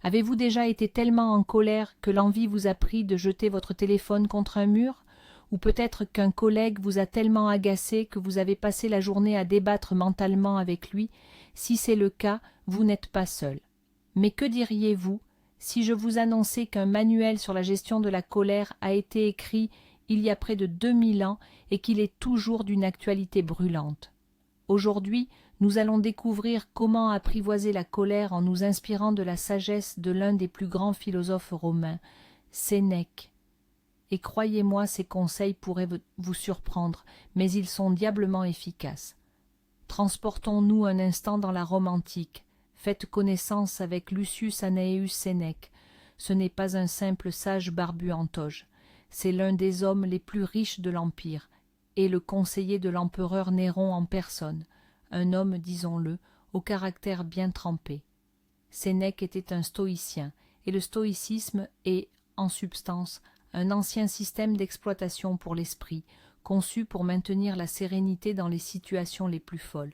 Avez-vous déjà été tellement en colère que l'envie vous a pris de jeter votre téléphone contre un mur? Ou peut-être qu'un collègue vous a tellement agacé que vous avez passé la journée à débattre mentalement avec lui? Si c'est le cas, vous n'êtes pas seul. Mais que diriez-vous si je vous annonçais qu'un manuel sur la gestion de la colère a été écrit il y a près de 2000 ans et qu'il est toujours d'une actualité brûlante? Aujourd'hui, nous allons découvrir comment apprivoiser la colère en nous inspirant de la sagesse de l'un des plus grands philosophes romains, Sénèque. Et croyez-moi, ces conseils pourraient vous surprendre, mais ils sont diablement efficaces. Transportons-nous un instant dans la Rome antique. Faites connaissance avec Lucius Annaeus Sénèque. Ce n'est pas un simple sage barbu en toge. C'est l'un des hommes les plus riches de l'Empire, et le conseiller de l'empereur Néron en personne, un homme, disons-le, au caractère bien trempé. Sénèque était un stoïcien, et le stoïcisme est, en substance, un ancien système d'exploitation pour l'esprit, conçu pour maintenir la sérénité dans les situations les plus folles.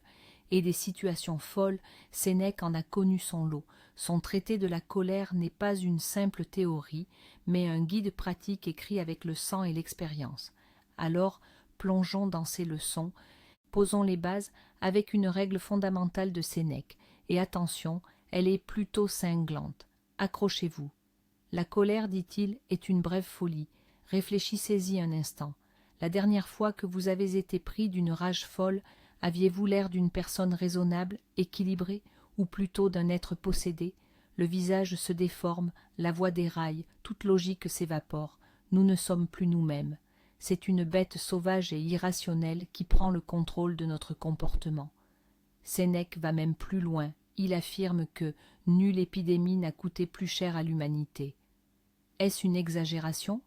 Et des situations folles, Sénèque en a connu son lot. Son traité de la colère n'est pas une simple théorie, mais un guide pratique écrit avec le sang et l'expérience. Alors, plongeons dans ces leçons, posons les bases avec une règle fondamentale de Sénèque. Et attention, elle est plutôt cinglante. Accrochez-vous. La colère, dit-il, est une brève folie. Réfléchissez-y un instant. La dernière fois que vous avez été pris d'une rage folle, aviez-vous l'air d'une personne raisonnable, équilibrée, ou plutôt d'un être possédé? Le visage se déforme, la voix déraille, toute logique s'évapore. Nous ne sommes plus nous-mêmes. C'est une bête sauvage et irrationnelle qui prend le contrôle de notre comportement. Sénèque va même plus loin. Il affirme que nulle épidémie n'a coûté plus cher à l'humanité. Est-ce une exagération?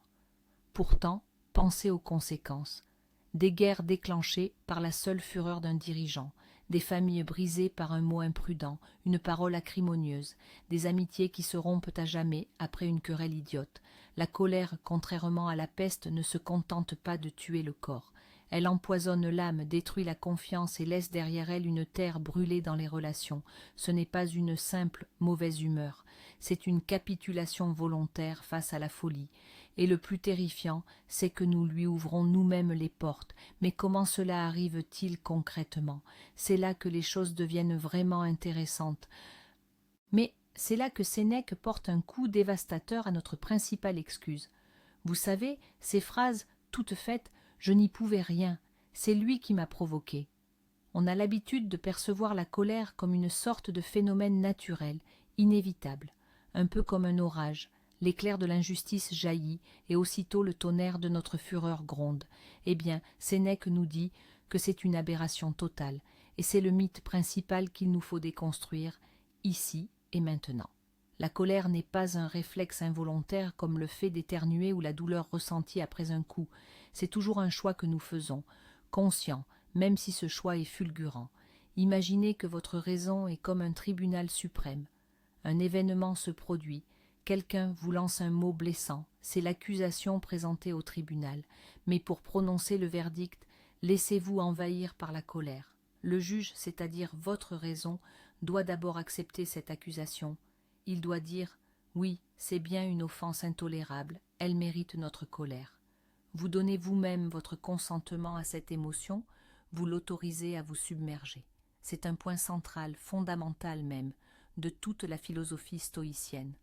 Pourtant, pensez aux conséquences. Des guerres déclenchées par la seule fureur d'un dirigeant, des familles brisées par un mot imprudent, une parole acrimonieuse, des amitiés qui se rompent à jamais après une querelle idiote. La colère, contrairement à la peste, ne se contente pas de tuer le corps. Elle empoisonne l'âme, détruit la confiance et laisse derrière elle une terre brûlée dans les relations. Ce n'est pas une simple mauvaise humeur, c'est une capitulation volontaire face à la folie. Et le plus terrifiant, c'est que nous lui ouvrons nous-mêmes les portes. Mais comment cela arrive-t-il concrètement? C'est là que les choses deviennent vraiment intéressantes. Mais c'est là que Sénèque porte un coup dévastateur à notre principale excuse. Vous savez, ces phrases toutes faites, je n'y pouvais rien, c'est lui qui m'a provoqué. On a l'habitude de percevoir la colère comme une sorte de phénomène naturel, inévitable, un peu comme un orage. L'éclair de l'injustice jaillit, et aussitôt le tonnerre de notre fureur gronde. Eh bien, Sénèque nous dit que c'est une aberration totale, et c'est le mythe principal qu'il nous faut déconstruire, ici et maintenant. La colère n'est pas un réflexe involontaire comme le fait d'éternuer ou la douleur ressentie après un coup. C'est toujours un choix que nous faisons, conscient, même si ce choix est fulgurant. Imaginez que votre raison est comme un tribunal suprême. Un événement se produit, quelqu'un vous lance un mot blessant, c'est l'accusation présentée au tribunal. Mais pour prononcer le verdict, laissez-vous envahir par la colère. Le juge, c'est-à-dire votre raison, doit d'abord accepter cette accusation. Il doit dire « Oui, c'est bien une offense intolérable, elle mérite notre colère ». Vous donnez vous-même votre consentement à cette émotion, vous l'autorisez à vous submerger. C'est un point central, fondamental même, de toute la philosophie stoïcienne.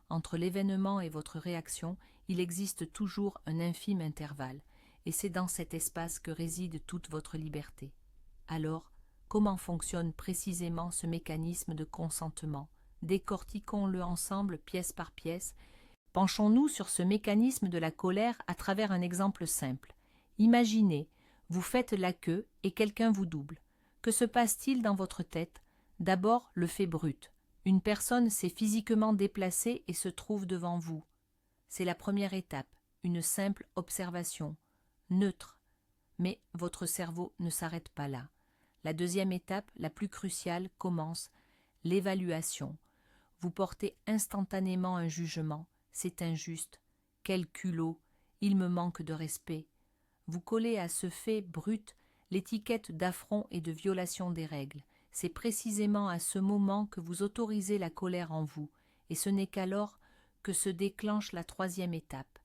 Entre l'événement et votre réaction, il existe toujours un infime intervalle, et c'est dans cet espace que réside toute votre liberté. Alors, comment fonctionne précisément ce mécanisme de consentement? Décortiquons-le ensemble pièce par pièce. Penchons-nous sur ce mécanisme de la colère à travers un exemple simple. Imaginez, vous faites la queue et quelqu'un vous double. Que se passe-t-il dans votre tête? D'abord, le fait brut. Une personne s'est physiquement déplacée et se trouve devant vous. C'est la première étape, une simple observation, neutre. Mais votre cerveau ne s'arrête pas là. La deuxième étape, la plus cruciale, commence, l'évaluation. Vous portez instantanément un jugement. C'est injuste. Quel culot. Il me manque de respect. Vous collez à ce fait brut l'étiquette d'affront et de violation des règles. C'est précisément à ce moment que vous autorisez la colère en vous, et ce n'est qu'alors que se déclenche la troisième étape,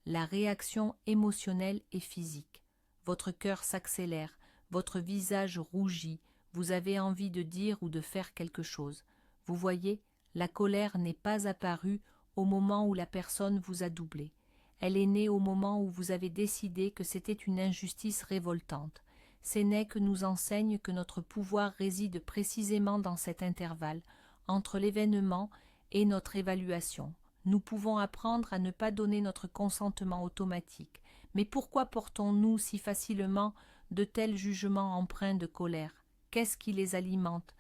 la réaction émotionnelle et physique. Votre cœur s'accélère, votre visage rougit, vous avez envie de dire ou de faire quelque chose. Vous voyez, la colère n'est pas apparue au moment où la personne vous a doublé. Elle est née au moment où vous avez décidé que c'était une injustice révoltante. Sénèque nous enseigne que notre pouvoir réside précisément dans cet intervalle, entre l'événement et notre évaluation. Nous pouvons apprendre à ne pas donner notre consentement automatique. Mais pourquoi portons-nous si facilement de tels jugements empreints de colère? Qu'est-ce qui les alimente?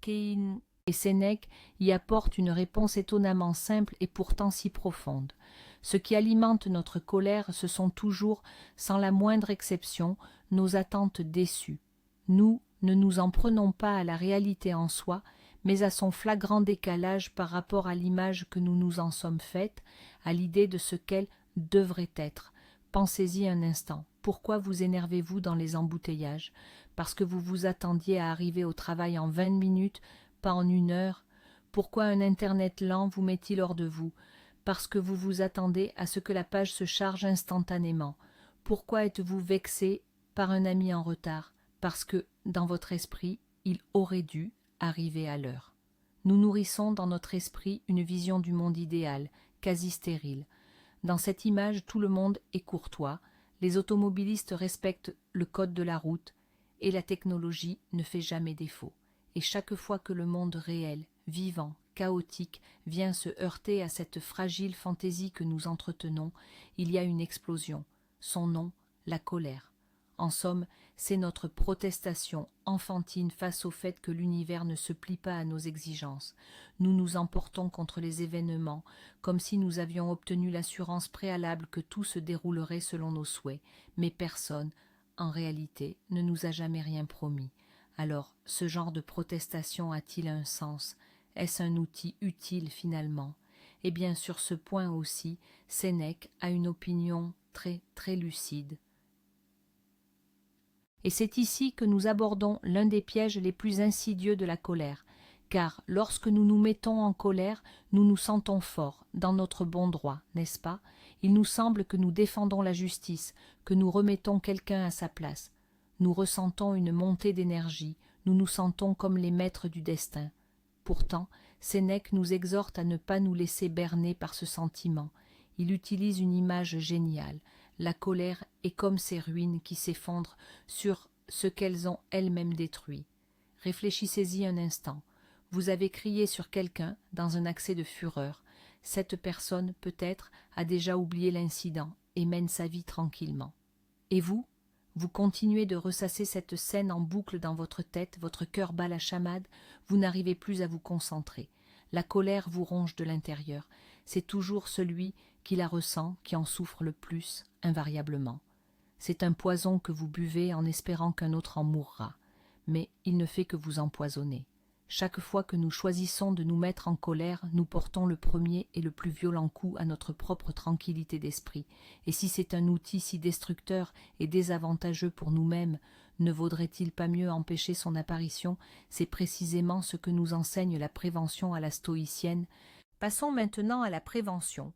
Et Sénèque y apporte une réponse étonnamment simple et pourtant si profonde. Ce qui alimente notre colère, ce sont toujours, sans la moindre exception, nos attentes déçues. Nous ne nous en prenons pas à la réalité en soi, mais à son flagrant décalage par rapport à l'image que nous nous en sommes faite, à l'idée de ce qu'elle devrait être. Pensez-y un instant. Pourquoi vous énervez-vous dans les embouteillages? Parce que vous vous attendiez à arriver au travail en 20 minutes, pas en 1 heure? Pourquoi un Internet lent vous met-il hors de vous? Parce que vous vous attendez à ce que la page se charge instantanément. Pourquoi êtes-vous vexé par un ami en retard? Parce que, dans votre esprit, il aurait dû arriver à l'heure. Nous nourrissons dans notre esprit une vision du monde idéal, quasi stérile. Dans cette image, tout le monde est courtois, les automobilistes respectent le code de la route, et la technologie ne fait jamais défaut. Et chaque fois que le monde réel, vivant, chaotique, vient se heurter à cette fragile fantaisie que nous entretenons, il y a une explosion. Son nom, la colère. En somme, c'est notre protestation enfantine face au fait que l'univers ne se plie pas à nos exigences. Nous nous emportons contre les événements, comme si nous avions obtenu l'assurance préalable que tout se déroulerait selon nos souhaits, mais personne, en réalité, ne nous a jamais rien promis. Alors, ce genre de protestation a-t-il un sens? Est-ce un outil utile finalement? Eh bien, sur ce point aussi, Sénèque a une opinion très lucide. Et c'est ici que nous abordons l'un des pièges les plus insidieux de la colère, car lorsque nous nous mettons en colère, nous nous sentons forts, dans notre bon droit, n'est-ce pas? Il nous semble que nous défendons la justice, que nous remettons quelqu'un à sa place. Nous ressentons une montée d'énergie, nous nous sentons comme les maîtres du destin. Pourtant, Sénèque nous exhorte à ne pas nous laisser berner par ce sentiment. Il utilise une image géniale. La colère est comme ces ruines qui s'effondrent sur ce qu'elles ont elles-mêmes détruit. Réfléchissez-y un instant. Vous avez crié sur quelqu'un dans un accès de fureur. Cette personne, peut-être, a déjà oublié l'incident et mène sa vie tranquillement. Et vous continuez de ressasser cette scène en boucle dans votre tête, votre cœur bat la chamade, vous n'arrivez plus à vous concentrer. La colère vous ronge de l'intérieur. C'est toujours celui qui la ressent qui en souffre le plus, invariablement. C'est un poison que vous buvez en espérant qu'un autre en mourra, mais il ne fait que vous empoisonner. Chaque fois que nous choisissons de nous mettre en colère, nous portons le premier et le plus violent coup à notre propre tranquillité d'esprit. Et si c'est un outil si destructeur et désavantageux pour nous-mêmes, ne vaudrait-il pas mieux empêcher son apparition? C'est précisément ce que nous enseigne la prévention à la stoïcienne. Passons maintenant à la prévention,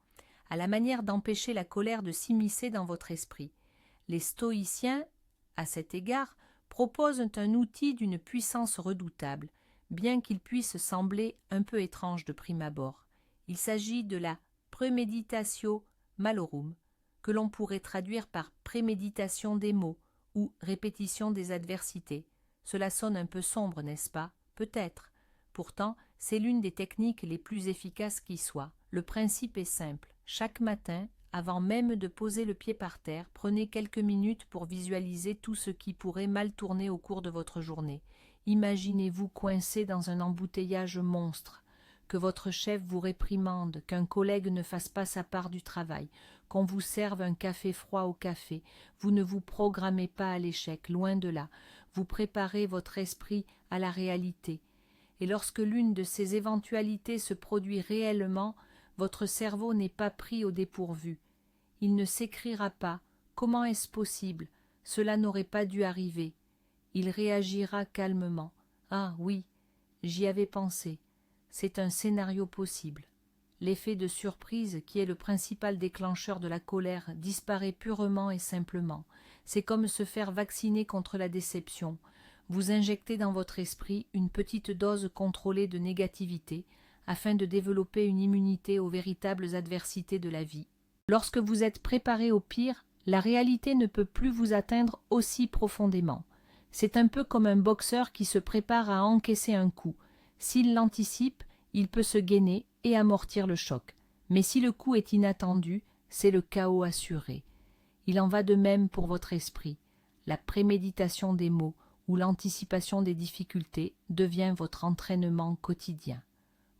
à la manière d'empêcher la colère de s'immiscer dans votre esprit. Les stoïciens, à cet égard, proposent un outil d'une puissance redoutable, bien qu'il puisse sembler un peu étrange de prime abord. Il s'agit de la premeditatio malorum, que l'on pourrait traduire par préméditation des maux ou répétition des adversités. Cela sonne un peu sombre, n'est-ce pas? Peut-être. Pourtant, c'est l'une des techniques les plus efficaces qui soit. Le principe est simple. Chaque matin, avant même de poser le pied par terre, prenez quelques minutes pour visualiser tout ce qui pourrait mal tourner au cours de votre journée. Imaginez-vous coincé dans un embouteillage monstre, que votre chef vous réprimande, qu'un collègue ne fasse pas sa part du travail, qu'on vous serve un café froid au café. Vous ne vous programmez pas à l'échec, loin de là. Vous préparez votre esprit à la réalité. Et lorsque l'une de ces éventualités se produit réellement, votre cerveau n'est pas pris au dépourvu. Il ne s'écrira pas « Comment est-ce possible? Cela n'aurait pas dû arriver ». Il réagira calmement. « Ah oui, j'y avais pensé. C'est un scénario possible. » l'effet de surprise, qui est le principal déclencheur de la colère, disparaît purement et simplement. C'est comme se faire vacciner contre la déception. Vous injectez dans votre esprit une petite dose contrôlée de négativité, afin de développer une immunité aux véritables adversités de la vie. Lorsque vous êtes préparé au pire, la réalité ne peut plus vous atteindre aussi profondément. C'est un peu comme un boxeur qui se prépare à encaisser un coup. S'il l'anticipe, il peut se gainer et amortir le choc. Mais si le coup est inattendu, c'est le chaos assuré. Il en va de même pour votre esprit. La préméditation des mots ou l'anticipation des difficultés devient votre entraînement quotidien.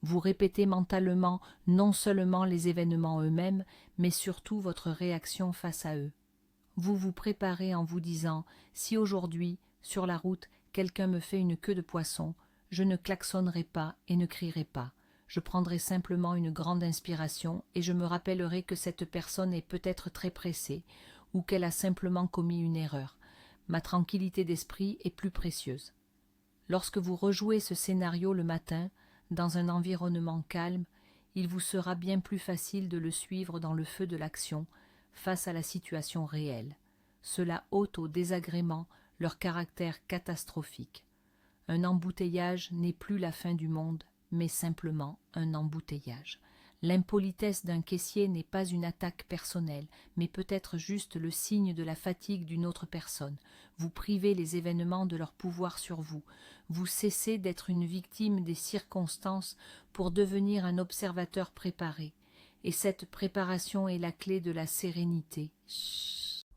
Vous répétez mentalement non seulement les événements eux-mêmes, mais surtout votre réaction face à eux. Vous vous préparez en vous disant « Si aujourd'hui, sur la route, quelqu'un me fait une queue de poisson, je ne klaxonnerai pas et ne crierai pas. Je prendrai simplement une grande inspiration et je me rappellerai que cette personne est peut-être très pressée ou qu'elle a simplement commis une erreur. Ma tranquillité d'esprit est plus précieuse. » Lorsque vous rejouez ce scénario le matin, dans un environnement calme, il vous sera bien plus facile de le suivre dans le feu de l'action, face à la situation réelle. Cela ôte au désagrément leur caractère catastrophique. Un embouteillage n'est plus la fin du monde, mais simplement un embouteillage. L'impolitesse d'un caissier n'est pas une attaque personnelle, mais peut-être juste le signe de la fatigue d'une autre personne. Vous privez les événements de leur pouvoir sur vous. Vous cessez d'être une victime des circonstances pour devenir un observateur préparé. Et cette préparation est la clé de la sérénité.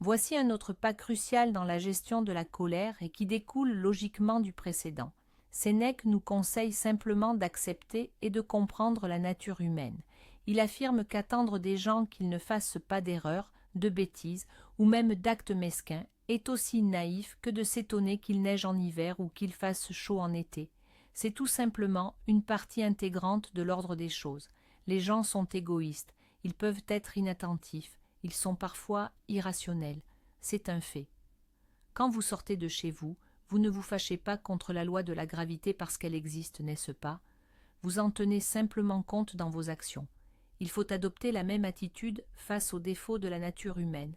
Voici un autre pas crucial dans la gestion de la colère et qui découle logiquement du précédent. Sénèque nous conseille simplement d'accepter et de comprendre la nature humaine. Il affirme qu'attendre des gens qu'ils ne fassent pas d'erreurs, de bêtises ou même d'actes mesquins est aussi naïf que de s'étonner qu'il neige en hiver ou qu'il fasse chaud en été. C'est tout simplement une partie intégrante de l'ordre des choses. Les gens sont égoïstes, ils peuvent être inattentifs, ils sont parfois irrationnels. C'est un fait. Quand vous sortez de chez vous, vous ne vous fâchez pas contre la loi de la gravité parce qu'elle existe, n'est-ce pas? Vous en tenez simplement compte dans vos actions. Il faut adopter la même attitude face aux défauts de la nature humaine.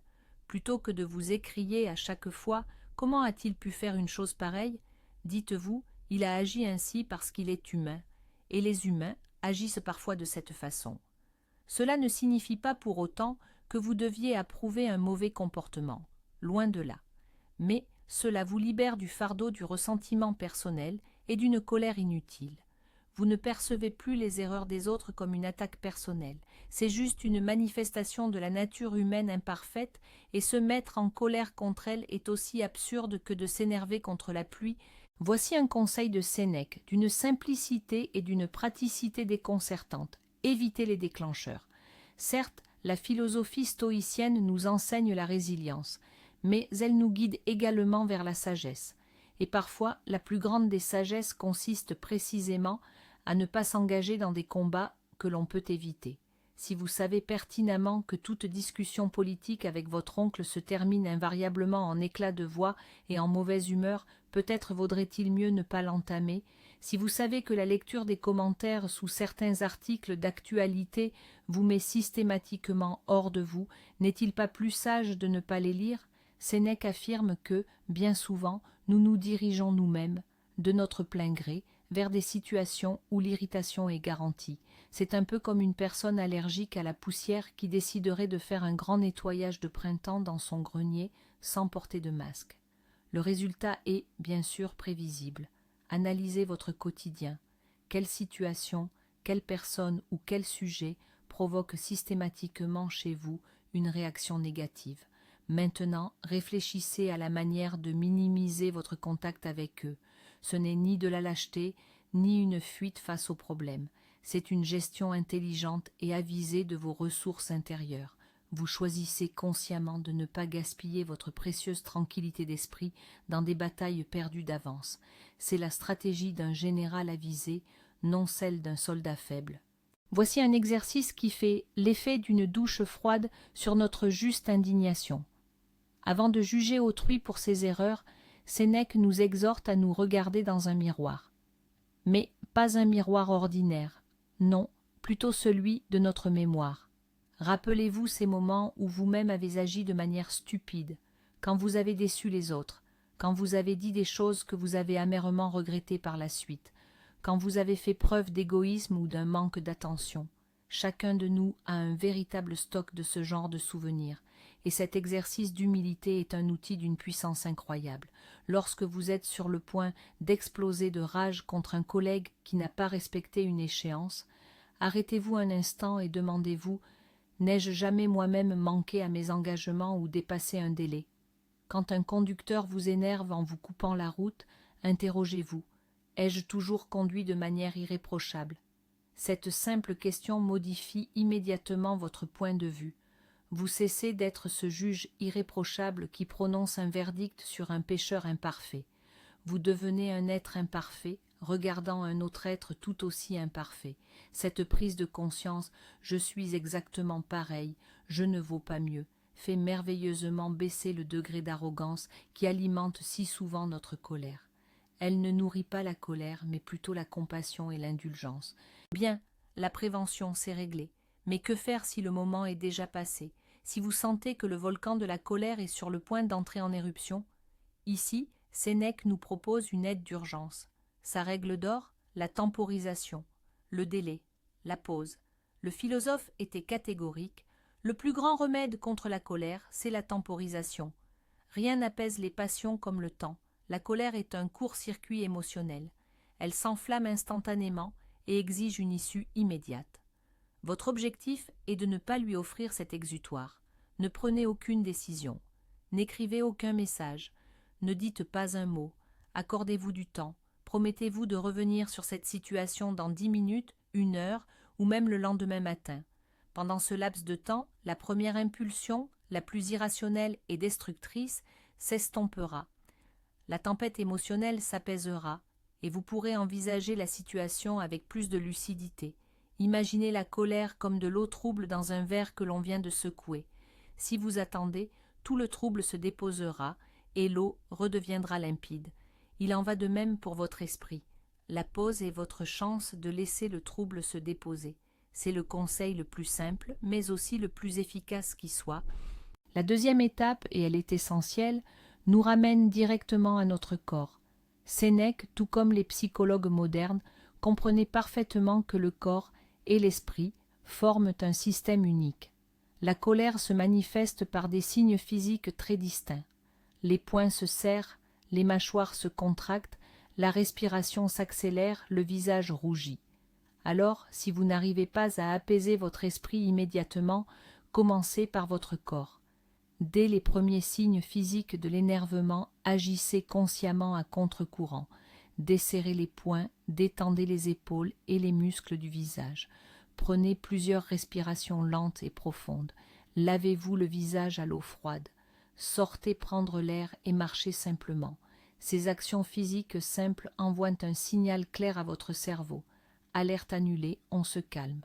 Plutôt que de vous écrier à chaque fois « Comment a-t-il pu faire une chose pareille ?» dites-vous « Il a agi ainsi parce qu'il est humain. » Et les humains agissent parfois de cette façon. Cela ne signifie pas pour autant que vous deviez approuver un mauvais comportement. Loin de là. Mais cela vous libère du fardeau du ressentiment personnel et d'une colère inutile. Vous ne percevez plus les erreurs des autres comme une attaque personnelle. C'est juste une manifestation de la nature humaine imparfaite et se mettre en colère contre elle est aussi absurde que de s'énerver contre la pluie. Voici un conseil de Sénèque, d'une simplicité et d'une praticité déconcertante. Évitez les déclencheurs. Certes, la philosophie stoïcienne nous enseigne la résilience, mais elle nous guide également vers la sagesse. Et parfois, la plus grande des sagesses consiste précisément à ne pas s'engager dans des combats que l'on peut éviter. Si vous savez pertinemment que toute discussion politique avec votre oncle se termine invariablement en éclats de voix et en mauvaise humeur, peut-être vaudrait-il mieux ne pas l'entamer. Si vous savez que la lecture des commentaires sous certains articles d'actualité vous met systématiquement hors de vous, n'est-il pas plus sage de ne pas les lire? Sénèque affirme que, bien souvent, nous nous dirigeons nous-mêmes, de notre plein gré, vers des situations où l'irritation est garantie. C'est un peu comme une personne allergique à la poussière qui déciderait de faire un grand nettoyage de printemps dans son grenier sans porter de masque. Le résultat est, bien sûr, prévisible. Analysez votre quotidien. Quelle situation, quelle personne ou quel sujet provoque systématiquement chez vous une réaction négative? Maintenant, réfléchissez à la manière de minimiser votre contact avec eux. Ce n'est ni de la lâcheté, ni une fuite face aux problèmes. C'est une gestion intelligente et avisée de vos ressources intérieures. Vous choisissez consciemment de ne pas gaspiller votre précieuse tranquillité d'esprit dans des batailles perdues d'avance. C'est la stratégie d'un général avisé, non celle d'un soldat faible. Voici un exercice qui fait l'effet d'une douche froide sur notre juste indignation. Avant de juger autrui pour ses erreurs, Sénèque nous exhorte à nous regarder dans un miroir. Mais pas un miroir ordinaire, non, plutôt celui de notre mémoire. Rappelez-vous ces moments où vous-même avez agi de manière stupide, quand vous avez déçu les autres, quand vous avez dit des choses que vous avez amèrement regrettées par la suite, quand vous avez fait preuve d'égoïsme ou d'un manque d'attention. Chacun de nous a un véritable stock de ce genre de souvenirs, et cet exercice d'humilité est un outil d'une puissance incroyable. Lorsque vous êtes sur le point d'exploser de rage contre un collègue qui n'a pas respecté une échéance, arrêtez-vous un instant et demandez-vous: n'ai-je jamais moi-même manqué à mes engagements ou dépassé un délai? Quand un conducteur vous énerve en vous coupant la route, interrogez-vous: ai-je toujours conduit de manière irréprochable? Cette simple question modifie immédiatement votre point de vue. Vous cessez d'être ce juge irréprochable qui prononce un verdict sur un pécheur imparfait. Vous devenez un être imparfait, regardant un autre être tout aussi imparfait. Cette prise de conscience « je suis exactement pareil, je ne vaux pas mieux » fait merveilleusement baisser le degré d'arrogance qui alimente si souvent notre colère. Elle ne nourrit pas la colère, mais plutôt la compassion et l'indulgence. Bien, la prévention, c'est réglé. Mais que faire si le moment est déjà passé, si vous sentez que le volcan de la colère est sur le point d'entrer en éruption? Ici, Sénèque nous propose une aide d'urgence. Sa règle d'or, la temporisation, le délai, la pause. Le philosophe était catégorique. Le plus grand remède contre la colère, c'est la temporisation. Rien n'apaise les passions comme le temps. La colère est un court-circuit émotionnel. Elle s'enflamme instantanément et exige une issue immédiate. Votre objectif est de ne pas lui offrir cet exutoire. Ne prenez aucune décision. N'écrivez aucun message. Ne dites pas un mot. Accordez-vous du temps. Promettez-vous de revenir sur cette situation dans 10 minutes, 1 heure ou même le lendemain matin. Pendant ce laps de temps, la première impulsion, la plus irrationnelle et destructrice, s'estompera. La tempête émotionnelle s'apaisera et vous pourrez envisager la situation avec plus de lucidité. Imaginez la colère comme de l'eau trouble dans un verre que l'on vient de secouer. Si vous attendez, tout le trouble se déposera et l'eau redeviendra limpide. Il en va de même pour votre esprit. La pause est votre chance de laisser le trouble se déposer. C'est le conseil le plus simple, mais aussi le plus efficace qui soit. La deuxième étape, et elle est essentielle, nous ramène directement à notre corps. Sénèque, tout comme les psychologues modernes, comprenait parfaitement que le corps et l'esprit forment un système unique. La colère se manifeste par des signes physiques très distincts. Les poings se serrent, les mâchoires se contractent, la respiration s'accélère, le visage rougit. Alors, si vous n'arrivez pas à apaiser votre esprit immédiatement, commencez par votre corps. Dès les premiers signes physiques de l'énervement, agissez consciemment à contre-courant. Desserrez les poings, détendez les épaules et les muscles du visage. Prenez plusieurs respirations lentes et profondes. Lavez-vous le visage à l'eau froide. Sortez prendre l'air et marchez simplement. Ces actions physiques simples envoient un signal clair à votre cerveau. Alerte annulée, on se calme.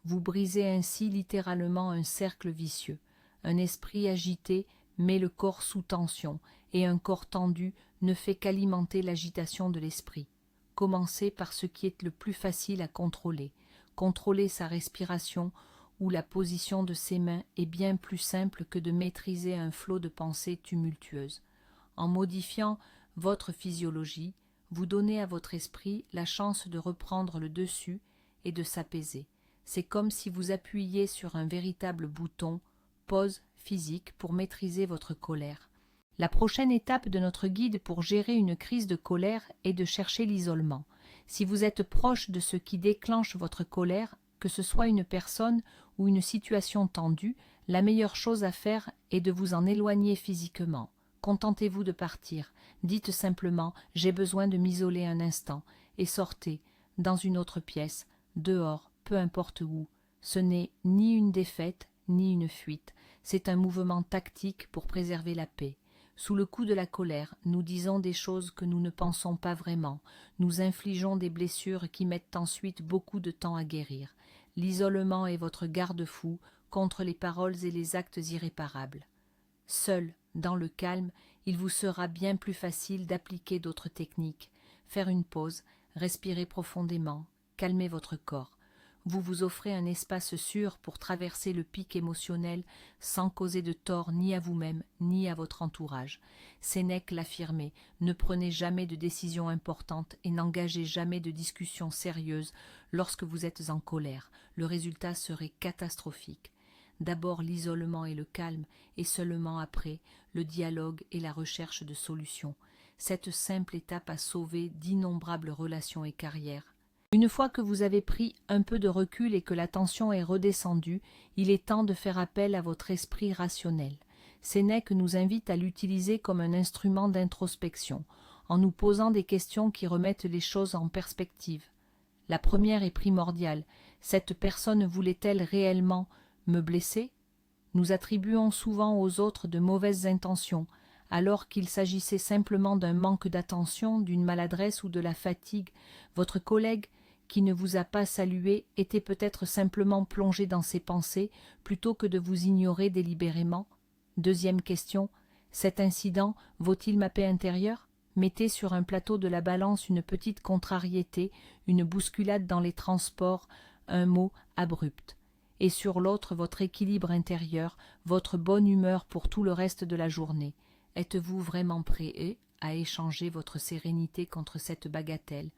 Vous brisez ainsi littéralement un cercle vicieux. Un esprit agité met le corps sous tension, et un corps tendu ne fait qu'alimenter l'agitation de l'esprit. Commencez par ce qui est le plus facile à contrôler. Contrôler sa respiration ou la position de ses mains est bien plus simple que de maîtriser un flot de pensées tumultueuses. En modifiant votre physiologie, vous donnez à votre esprit la chance de reprendre le dessus et de s'apaiser. C'est comme si vous appuyiez sur un véritable bouton pause physique pour maîtriser votre colère. La prochaine étape de notre guide pour gérer une crise de colère est de chercher l'isolement. Si vous êtes proche de ce qui déclenche votre colère, que ce soit une personne ou une situation tendue, la meilleure chose à faire est de vous en éloigner physiquement. Contentez-vous de partir. Dites simplement « j'ai besoin de m'isoler un instant » et sortez, dans une autre pièce, dehors, peu importe où. Ce n'est ni une défaite, ni une fuite. C'est un mouvement tactique pour préserver la paix. Sous le coup de la colère, nous disons des choses que nous ne pensons pas vraiment. Nous infligeons des blessures qui mettent ensuite beaucoup de temps à guérir. L'isolement est votre garde-fou contre les paroles et les actes irréparables. Seul, dans le calme, il vous sera bien plus facile d'appliquer d'autres techniques. Faire une pause, respirer profondément, calmer votre corps. Vous vous offrez un espace sûr pour traverser le pic émotionnel sans causer de tort ni à vous-même ni à votre entourage. Sénèque l'affirmait, ne prenez jamais de décisions importantes et n'engagez jamais de discussions sérieuses lorsque vous êtes en colère. Le résultat serait catastrophique. D'abord l'isolement et le calme, et seulement après le dialogue et la recherche de solutions. Cette simple étape a sauvé d'innombrables relations et carrières. Une fois que vous avez pris un peu de recul et que la tension est redescendue, il est temps de faire appel à votre esprit rationnel. Sénèque nous invite à l'utiliser comme un instrument d'introspection, en nous posant des questions qui remettent les choses en perspective. La première est primordiale. Cette personne voulait-elle réellement me blesser? Nous attribuons souvent aux autres de mauvaises intentions, alors qu'il s'agissait simplement d'un manque d'attention, d'une maladresse ou de la fatigue. Votre collègue qui ne vous a pas salué était peut-être simplement plongé dans ses pensées plutôt que de vous ignorer délibérément. Deuxième question, cet incident vaut-il ma paix intérieure? Mettez sur un plateau de la balance une petite contrariété, une bousculade dans les transports, un mot abrupt. Et sur l'autre votre équilibre intérieur, votre bonne humeur pour tout le reste de la journée. Êtes-vous vraiment prêt à échanger votre sérénité contre cette bagatelle?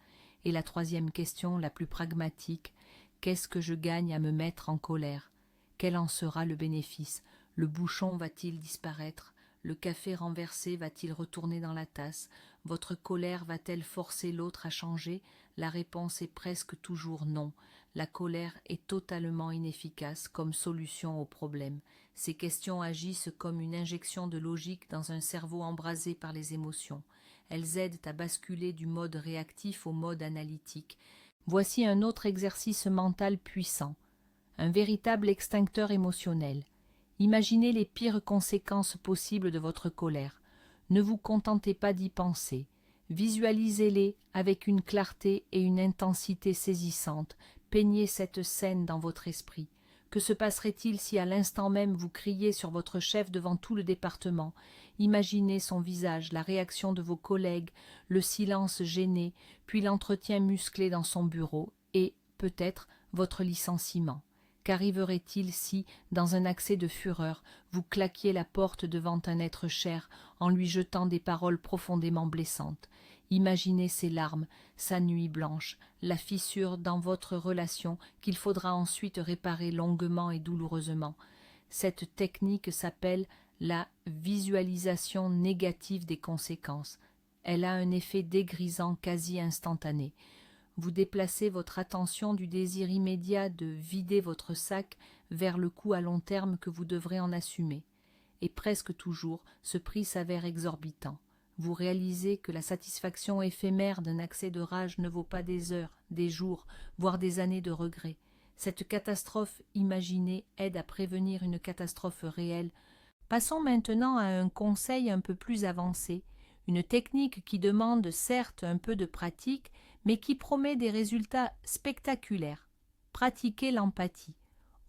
Et la troisième question, la plus pragmatique, qu'est-ce que je gagne à me mettre en colère? Quel en sera le bénéfice? Le bouchon va-t-il disparaître? Le café renversé va-t-il retourner dans la tasse? Votre colère va-t-elle forcer l'autre à changer? La réponse est presque toujours non. La colère est totalement inefficace comme solution au problème. Ces questions agissent comme une injection de logique dans un cerveau embrasé par les émotions. Elles aident à basculer du mode réactif au mode analytique. Voici un autre exercice mental puissant, un véritable extincteur émotionnel. Imaginez les pires conséquences possibles de votre colère. Ne vous contentez pas d'y penser. Visualisez-les avec une clarté et une intensité saisissantes. Peignez cette scène dans votre esprit. Que se passerait-il si à l'instant même vous criez sur votre chef devant tout le département? Imaginez son visage, la réaction de vos collègues, le silence gêné, puis l'entretien musclé dans son bureau et, peut-être, votre licenciement. Qu'arriverait-il si, dans un accès de fureur, vous claquiez la porte devant un être cher en lui jetant des paroles profondément blessantes? Imaginez ses larmes, sa nuit blanche, la fissure dans votre relation qu'il faudra ensuite réparer longuement et douloureusement. Cette technique s'appelle la visualisation négative des conséquences. Elle a un effet dégrisant quasi instantané. Vous déplacez votre attention du désir immédiat de vider votre sac vers le coût à long terme que vous devrez en assumer. Et presque toujours, ce prix s'avère exorbitant. Vous réalisez que la satisfaction éphémère d'un accès de rage ne vaut pas des heures, des jours, voire des années de regrets. Cette catastrophe imaginée aide à prévenir une catastrophe réelle. Passons maintenant à un conseil un peu plus avancé, une technique qui demande certes un peu de pratique, mais qui promet des résultats spectaculaires. Pratiquez l'empathie.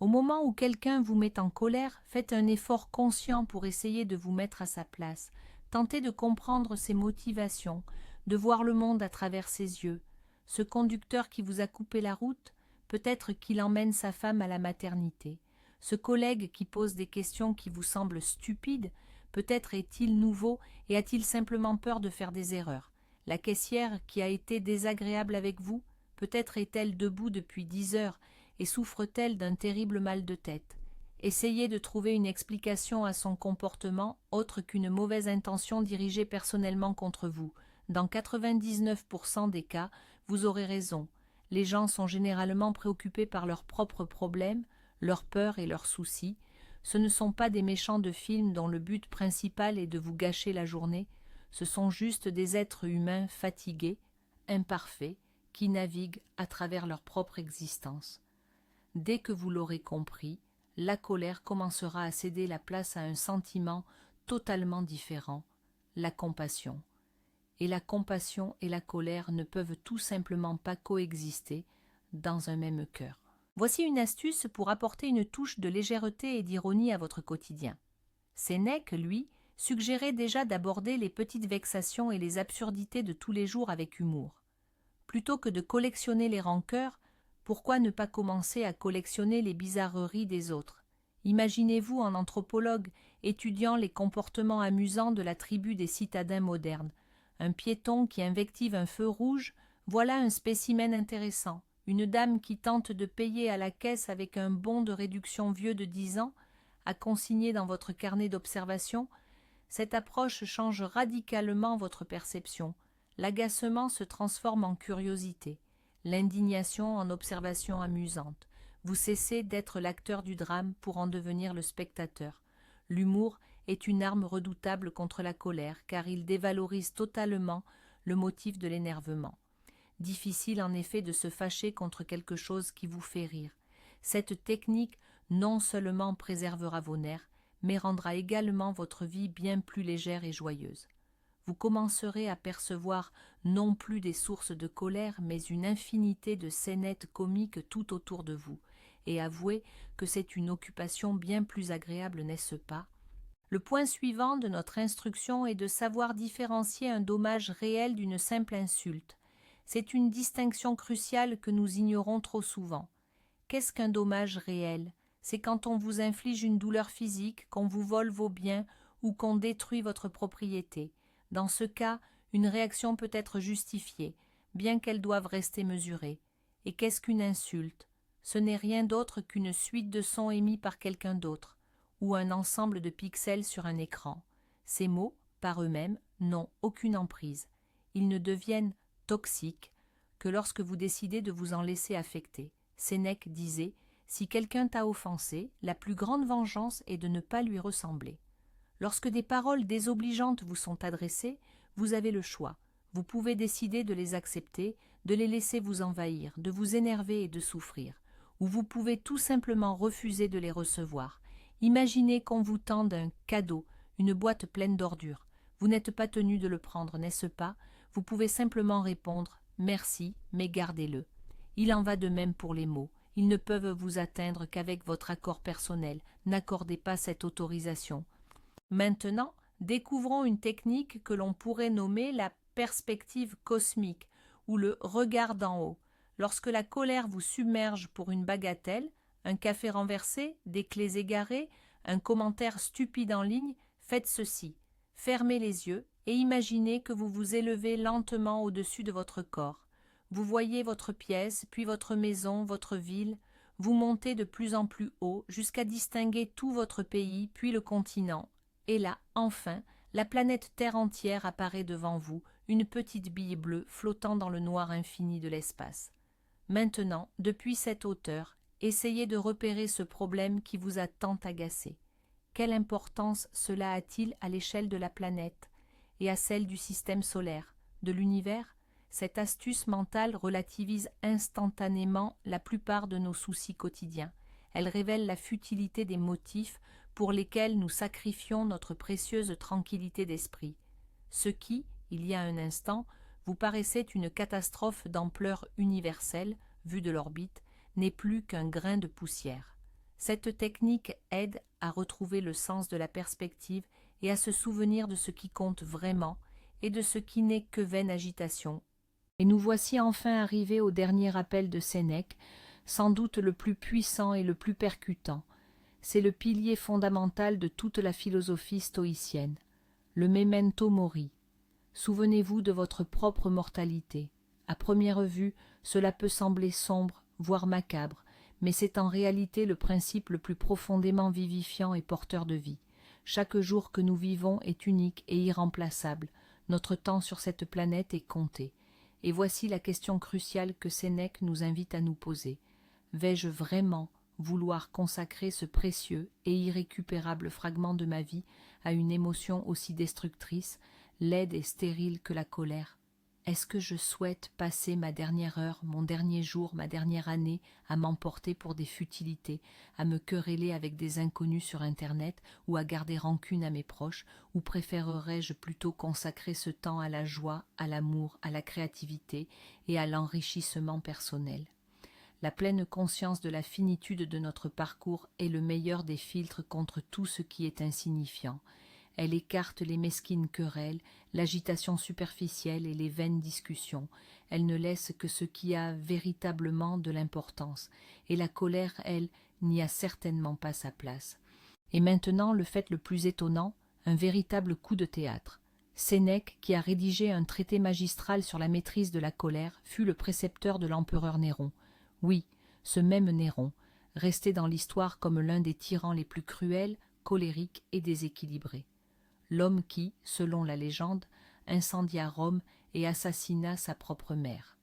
Au moment où quelqu'un vous met en colère, faites un effort conscient pour essayer de vous mettre à sa place. Tentez de comprendre ses motivations, de voir le monde à travers ses yeux. Ce conducteur qui vous a coupé la route, peut-être qu'il emmène sa femme à la maternité. Ce collègue qui pose des questions qui vous semblent stupides, peut-être est-il nouveau et a-t-il simplement peur de faire des erreurs. La caissière qui a été désagréable avec vous, peut-être est-elle debout depuis 10 heures et souffre-t-elle d'un terrible mal de tête. Essayez de trouver une explication à son comportement autre qu'une mauvaise intention dirigée personnellement contre vous. Dans 99% des cas, vous aurez raison. Les gens sont généralement préoccupés par leurs propres problèmes, leurs peurs et leurs soucis. Ce ne sont pas des méchants de film dont le but principal est de vous gâcher la journée. Ce sont juste des êtres humains fatigués, imparfaits, qui naviguent à travers leur propre existence. Dès que vous l'aurez compris, la colère commencera à céder la place à un sentiment totalement différent, la compassion. Et la compassion et la colère ne peuvent tout simplement pas coexister dans un même cœur. Voici une astuce pour apporter une touche de légèreté et d'ironie à votre quotidien. Sénèque, lui, suggérait déjà d'aborder les petites vexations et les absurdités de tous les jours avec humour. Plutôt que de collectionner les rancœurs, Pourquoi ne pas commencer à collectionner les bizarreries des autres? Imaginez-vous en anthropologue étudiant les comportements amusants de la tribu des citadins modernes. Un piéton qui invective un feu rouge, voilà un spécimen intéressant. Une dame qui tente de payer à la caisse avec un bon de réduction vieux de 10 ans, à consigner dans votre carnet d'observation. Cette approche change radicalement votre perception. L'agacement se transforme en curiosité, l'indignation en observation amusante. Vous cessez d'être l'acteur du drame pour en devenir le spectateur. L'humour est une arme redoutable contre la colère, car il dévalorise totalement le motif de l'énervement. Difficile en effet de se fâcher contre quelque chose qui vous fait rire. Cette technique non seulement préservera vos nerfs, mais rendra également votre vie bien plus légère et joyeuse. Vous commencerez à percevoir non plus des sources de colère, mais une infinité de scénettes comiques tout autour de vous, et avouez que c'est une occupation bien plus agréable, n'est-ce pas? Le point suivant de notre instruction est de savoir différencier un dommage réel d'une simple insulte. C'est une distinction cruciale que nous ignorons trop souvent. Qu'est-ce qu'un dommage réel? C'est quand on vous inflige une douleur physique, qu'on vous vole vos biens ou qu'on détruit votre propriété. Dans ce cas, une réaction peut être justifiée, bien qu'elle doive rester mesurée. Et qu'est-ce qu'une insulte? Ce n'est rien d'autre qu'une suite de sons émis par quelqu'un d'autre, ou un ensemble de pixels sur un écran. Ces mots, par eux-mêmes, n'ont aucune emprise. Ils ne deviennent toxiques que lorsque vous décidez de vous en laisser affecter. Sénèque disait « Si quelqu'un t'a offensé, la plus grande vengeance est de ne pas lui ressembler. » Lorsque des paroles désobligeantes vous sont adressées, vous avez le choix. Vous pouvez décider de les accepter, de les laisser vous envahir, de vous énerver et de souffrir. Ou vous pouvez tout simplement refuser de les recevoir. Imaginez qu'on vous tende un cadeau, une boîte pleine d'ordures. Vous n'êtes pas tenu de le prendre, n'est-ce pas? Vous pouvez simplement répondre « Merci, mais gardez-le ». Il en va de même pour les mots. Ils ne peuvent vous atteindre qu'avec votre accord personnel. N'accordez pas cette autorisation. Maintenant, découvrons une technique que l'on pourrait nommer la perspective cosmique ou le regard d'en haut. Lorsque la colère vous submerge pour une bagatelle, un café renversé, des clés égarées, un commentaire stupide en ligne, faites ceci. Fermez les yeux et imaginez que vous vous élevez lentement au-dessus de votre corps. Vous voyez votre pièce, puis votre maison, votre ville. Vous montez de plus en plus haut jusqu'à distinguer tout votre pays, puis le continent. Et là, enfin, la planète Terre entière apparaît devant vous, une petite bille bleue flottant dans le noir infini de l'espace. Maintenant, depuis cette hauteur, essayez de repérer ce problème qui vous a tant agacé. Quelle importance cela a-t-il à l'échelle de la planète et à celle du système solaire, de l'univers? Cette astuce mentale relativise instantanément la plupart de nos soucis quotidiens. Elle révèle la futilité des motifs pour lesquels nous sacrifions notre précieuse tranquillité d'esprit. Ce qui, il y a un instant, vous paraissait une catastrophe d'ampleur universelle, vue de l'orbite, n'est plus qu'un grain de poussière. Cette technique aide à retrouver le sens de la perspective et à se souvenir de ce qui compte vraiment et de ce qui n'est que vaine agitation. Et nous voici enfin arrivés au dernier appel de Sénèque, sans doute le plus puissant et le plus percutant. C'est le pilier fondamental de toute la philosophie stoïcienne, le memento mori. Souvenez-vous de votre propre mortalité. À première vue, cela peut sembler sombre, voire macabre, mais c'est en réalité le principe le plus profondément vivifiant et porteur de vie. Chaque jour que nous vivons est unique et irremplaçable. Notre temps sur cette planète est compté. Et voici la question cruciale que Sénèque nous invite à nous poser. Vais-je vraiment vouloir consacrer ce précieux et irrécupérable fragment de ma vie à une émotion aussi destructrice, laide et stérile que la colère? Est-ce que je souhaite passer ma dernière heure, mon dernier jour, ma dernière année à m'emporter pour des futilités, à me quereller avec des inconnus sur Internet ou à garder rancune à mes proches, ou préférerais-je plutôt consacrer ce temps à la joie, à l'amour, à la créativité et à l'enrichissement personnel? La pleine conscience de la finitude de notre parcours est le meilleur des filtres contre tout ce qui est insignifiant. Elle écarte les mesquines querelles, l'agitation superficielle et les vaines discussions. Elle ne laisse que ce qui a véritablement de l'importance. Et la colère, elle, n'y a certainement pas sa place. Et maintenant, le fait le plus étonnant, un véritable coup de théâtre. Sénèque, qui a rédigé un traité magistral sur la maîtrise de la colère, fut le précepteur de l'empereur Néron. Oui, ce même Néron, resté dans l'histoire comme l'un des tyrans les plus cruels, colériques et déséquilibrés. L'homme qui, selon la légende, incendia Rome et assassina sa propre mère.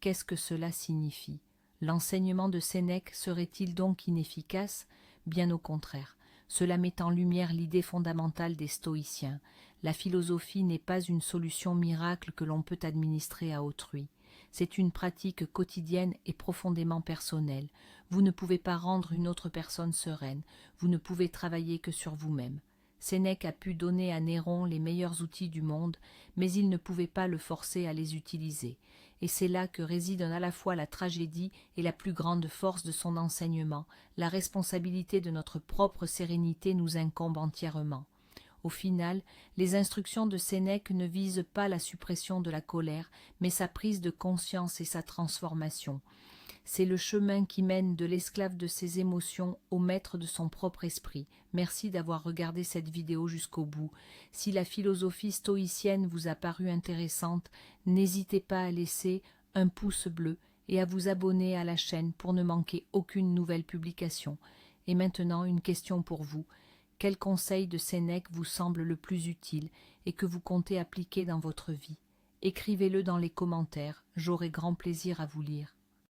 Qu'est-ce que cela signifie? L'enseignement de Sénèque serait-il donc inefficace? Bien au contraire. Cela met en lumière l'idée fondamentale des stoïciens. La philosophie n'est pas une solution miracle que l'on peut administrer à autrui. C'est une pratique quotidienne et profondément personnelle. Vous ne pouvez pas rendre une autre personne sereine. Vous ne pouvez travailler que sur vous-même. Sénèque a pu donner à Néron les meilleurs outils du monde, mais il ne pouvait pas le forcer à les utiliser. Et c'est là que réside à la fois la tragédie et la plus grande force de son enseignement. La responsabilité de notre propre sérénité nous incombe entièrement. Au final, les instructions de Sénèque ne visent pas la suppression de la colère, mais sa prise de conscience et sa transformation. C'est le chemin qui mène de l'esclave de ses émotions au maître de son propre esprit. Merci d'avoir regardé cette vidéo jusqu'au bout. Si la philosophie stoïcienne vous a paru intéressante, n'hésitez pas à laisser un pouce bleu et à vous abonner à la chaîne pour ne manquer aucune nouvelle publication. Et maintenant, une question pour vous. Quel conseil de Sénèque vous semble le plus utile et que vous comptez appliquer dans votre vie? Écrivez-le dans les commentaires, j'aurai grand plaisir à vous lire.